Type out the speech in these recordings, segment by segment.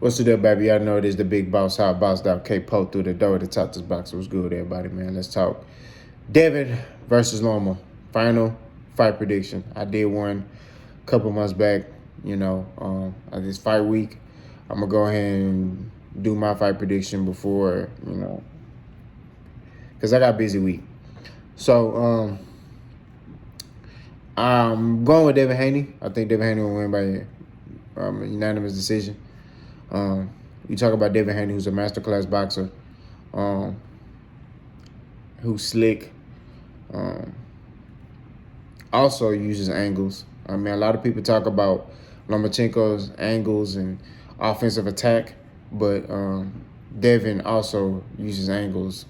What's the deal, baby? Y'all know it is the big boss. How I bossed out K-Po through the door to top this box. What's good, everybody, man? Let's talk. Devin versus Loma. Final fight prediction. I did one a couple months back, this fight week. I'm going to go ahead and do my fight prediction before, because I got a busy week. So, I'm going with Devin Haney. I think Devin Haney will win by unanimous decision. You talk about Devin Haney, who's a masterclass boxer, who's slick, also uses angles. I mean, a lot of people talk about Lomachenko's angles and offensive attack, but Devin also uses angles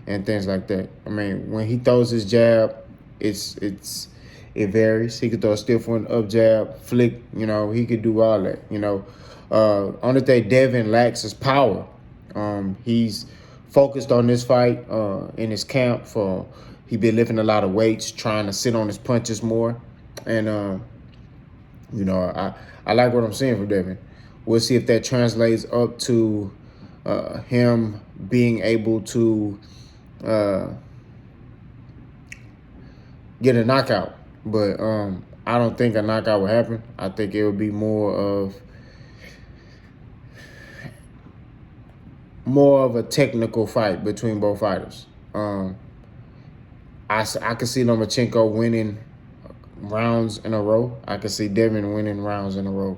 and things like that. I mean, when he throws his jab, it varies. He could throw a stiff one, up jab, flick. He could do all that. Only thing Devin lacks is power. He's focused on this fight in his camp. He been lifting a lot of weights, trying to sit on his punches more. And I like what I'm seeing from Devin. We'll see if that translates up to him being able to get a knockout. But I don't think a knockout will happen. I think it will be more of a technical fight between both fighters. I could see Lomachenko winning rounds in a row. I could see Devin winning rounds in a row.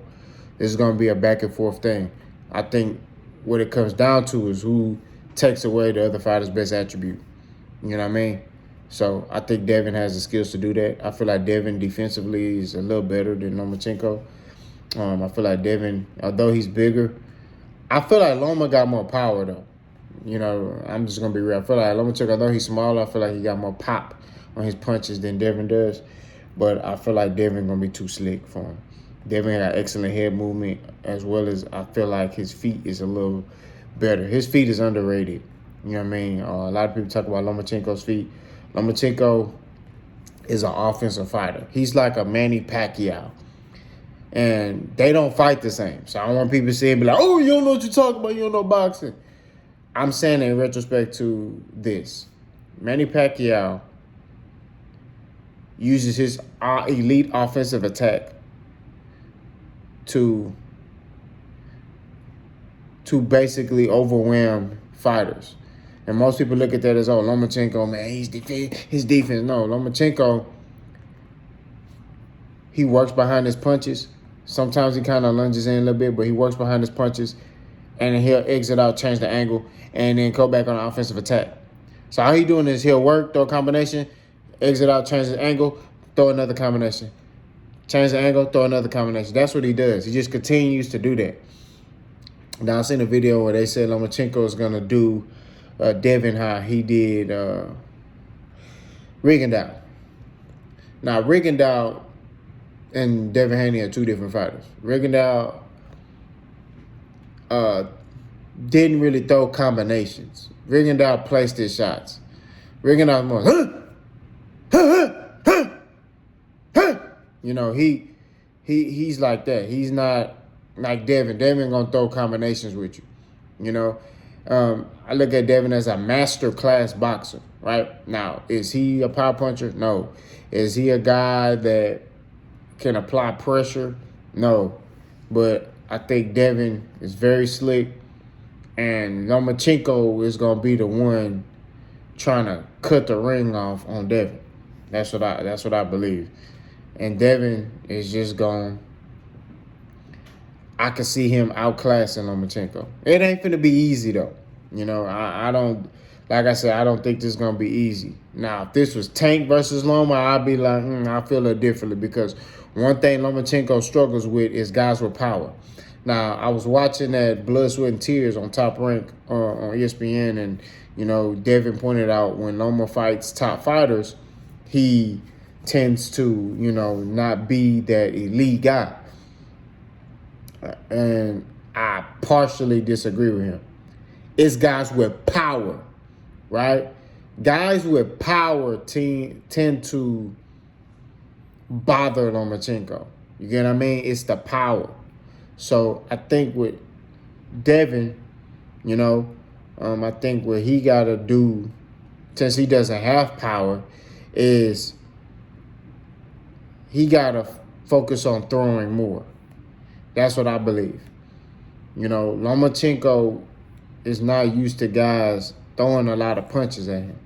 This is going to be a back and forth thing. I think what it comes down to is who takes away the other fighter's best attribute. You know what I mean? So I think Devin has the skills to do that. I feel like Devin defensively is a little better than Lomachenko. I feel like Devin, although he's bigger, I feel like Loma got more power, though. I'm just going to be real. I feel like Lomachenko, although he's smaller, I feel like he got more pop on his punches than Devin does. But I feel like Devin going to be too slick for him. Devin got excellent head movement, as well as I feel like his feet is a little better. His feet is underrated. You know what I mean? A lot of people talk about Lomachenko's feet. Lomachenko is an offensive fighter. He's like a Manny Pacquiao. And they don't fight the same. So I don't want people to say and be like, oh, you don't know what you're talking about. You don't know boxing. I'm saying in retrospect to this. Manny Pacquiao uses his elite offensive attack to basically overwhelm fighters. And most people look at that as, oh, Lomachenko, man, his defense. No, Lomachenko, he works behind his punches. Sometimes he kind of lunges in a little bit, but he works behind his punches, and then he'll exit out, change the angle, and then go back on the offensive attack. So how he doing is he'll work, throw a combination, exit out, change the angle, throw another combination. Change the angle, throw another combination. That's what he does. He just continues to do that. Now, I seen a video where they said Lomachenko is going to do Devin how he did Rigondeaux. Now, Rigondeaux and Devin Haney are two different fighters. Rigondeaux didn't really throw combinations. Rigondeaux placed his shots. Rigondeaux more, he's like that. He's not like Devin. Devin gonna throw combinations with you. I look at Devin as a master class boxer. Right now, is he a power puncher? No. Is he a guy that can apply pressure? No. But I think Devin is very slick, and Lomachenko is gonna be the one trying to cut the ring off on Devin. That's what I believe. And Devin is just going. I can see him outclassing Lomachenko. It ain't finna be easy though. I don't. Like I said, I don't think this is gonna be easy. Now, if this was Tank versus Loma, I'd be like, I feel it differently, because one thing Lomachenko struggles with is guys with power. Now, I was watching that Blood, Sweat, and Tears on Top Rank on ESPN, and Devin pointed out when Loma fights top fighters, he tends to, not be that elite guy. And I partially disagree with him. It's guys with power, right? Guys with power tend to bother Lomachenko. You get what I mean? It's the power. So I think with Devin, you know, I think what he got to do, since he doesn't have power, is he got to focus on throwing more. That's what I believe. Lomachenko is not used to guys throwing a lot of punches at him.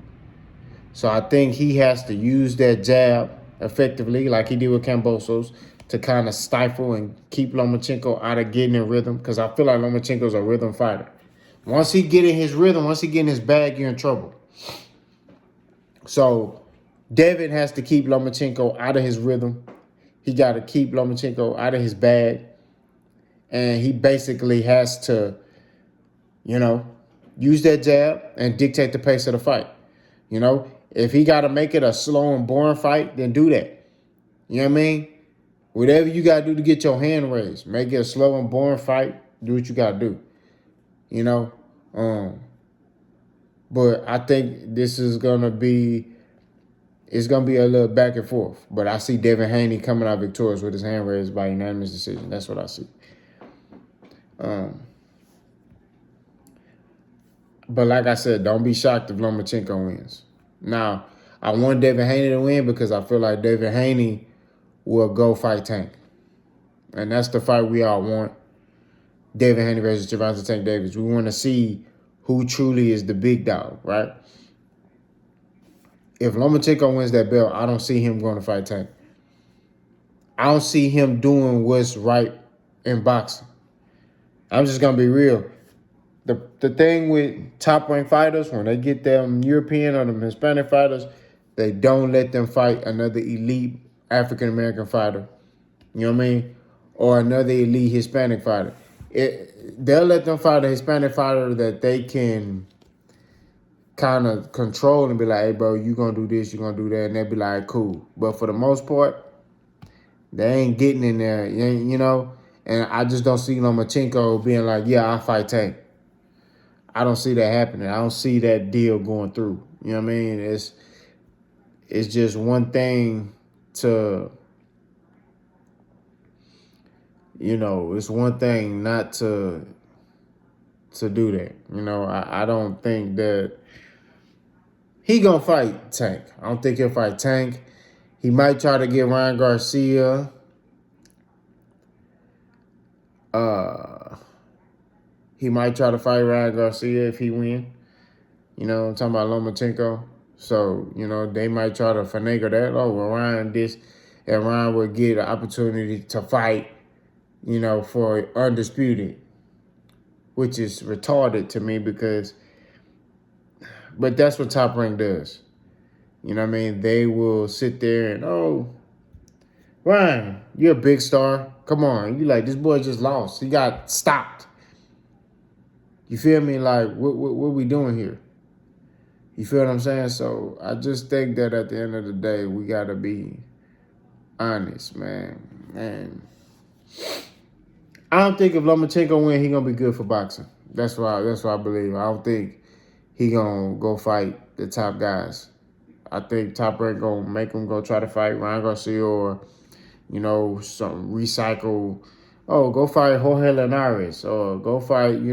So I think he has to use that jab effectively, like he did with Kambosos, to kind of stifle and keep Lomachenko out of getting in rhythm, because I feel like Lomachenko's a rhythm fighter. Once he get in his rhythm, once he get in his bag, you're in trouble. So Devin has to keep Lomachenko out of his rhythm. He got to keep Lomachenko out of his bag. And he basically has to, use that jab and dictate the pace of the fight. If he got to make it a slow and boring fight, then do that. You know what I mean? Whatever you got to do to get your hand raised, make it a slow and boring fight, do what you got to do. But I think this is going to be, it's going to be a little back and forth. But I see Devin Haney coming out victorious with his hand raised by unanimous decision. That's what I see. But like I said, don't be shocked if Lomachenko wins. Now, I want Devin Haney to win because I feel like Devin Haney will go fight Tank. And that's the fight we all want. Devin Haney versus Gervonta Tank Davis. We want to see who truly is the big dog, right? If Lomachenko wins that belt, I don't see him going to fight Tank. I don't see him doing what's right in boxing. I'm just going to be real. The thing with top-ranked fighters, when they get them European or them Hispanic fighters, they don't let them fight another elite African-American fighter. You know what I mean? Or another elite Hispanic fighter. They'll let them fight a Hispanic fighter that they can kind of control and be like, hey, bro, you going to do this, you going to do that, and they'll be like, cool. But for the most part, they ain't getting in there, and I just don't see Lomachenko being like, yeah, I'll fight Tank. I don't see that happening. I don't see that deal going through. You know what I mean? It's just one thing to, it's one thing not to do that. I don't think that he gonna fight Tank. I don't think he'll fight Tank. He might try to get Ryan Garcia. He might try to fight Ryan Garcia if he win. I'm talking about Lomachenko. So, they might try to finagle that. Oh, well, Ryan this. And Ryan would get an opportunity to fight, for undisputed. Which is retarded to me but that's what Top Rank does. You know what I mean? They will sit there and, oh, Ryan, you're a big star. Come on. You like, this boy just lost. He got stopped. You feel me? Like, what we doing here? You feel what I'm saying? So I just think that at the end of the day, we got to be honest, man. And I don't think if Lomachenko win, he going to be good for boxing. That's what I believe. I don't think he going to go fight the top guys. I think Top Rank going to make him go try to fight Ryan Garcia or, some recycle. Oh, go fight Jorge Linares or go fight,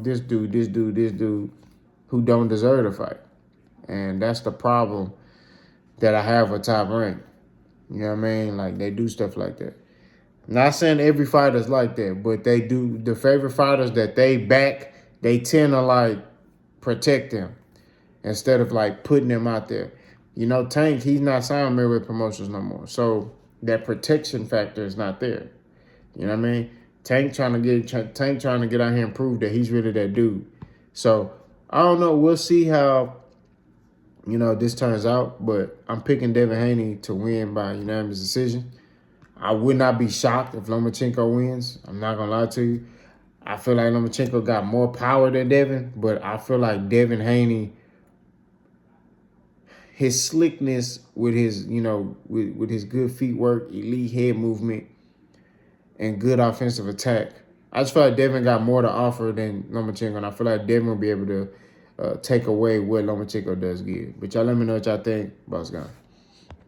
this dude who don't deserve to fight. And that's the problem that I have with Top Rank. You know what I mean? Like, they do stuff like that. Not saying every fighter's like that, but they do. The favorite fighters that they back, they tend to, protect them instead of, putting them out there. Tank, he's not signed with promotions no more. So that protection factor is not there. You know what I mean? Tank trying to get out here and prove that he's really that dude. So I don't know. We'll see how this turns out. But I'm picking Devin Haney to win by unanimous decision. I would not be shocked if Lomachenko wins. I'm not gonna lie to you. I feel like Lomachenko got more power than Devin, but I feel like Devin Haney, his slickness with his with his good feet work, elite head movement, and good offensive attack. I just feel like Devin got more to offer than Lomachenko, and I feel like Devin will be able to take away what Lomachenko does give. But y'all let me know what y'all think. Boss Gun.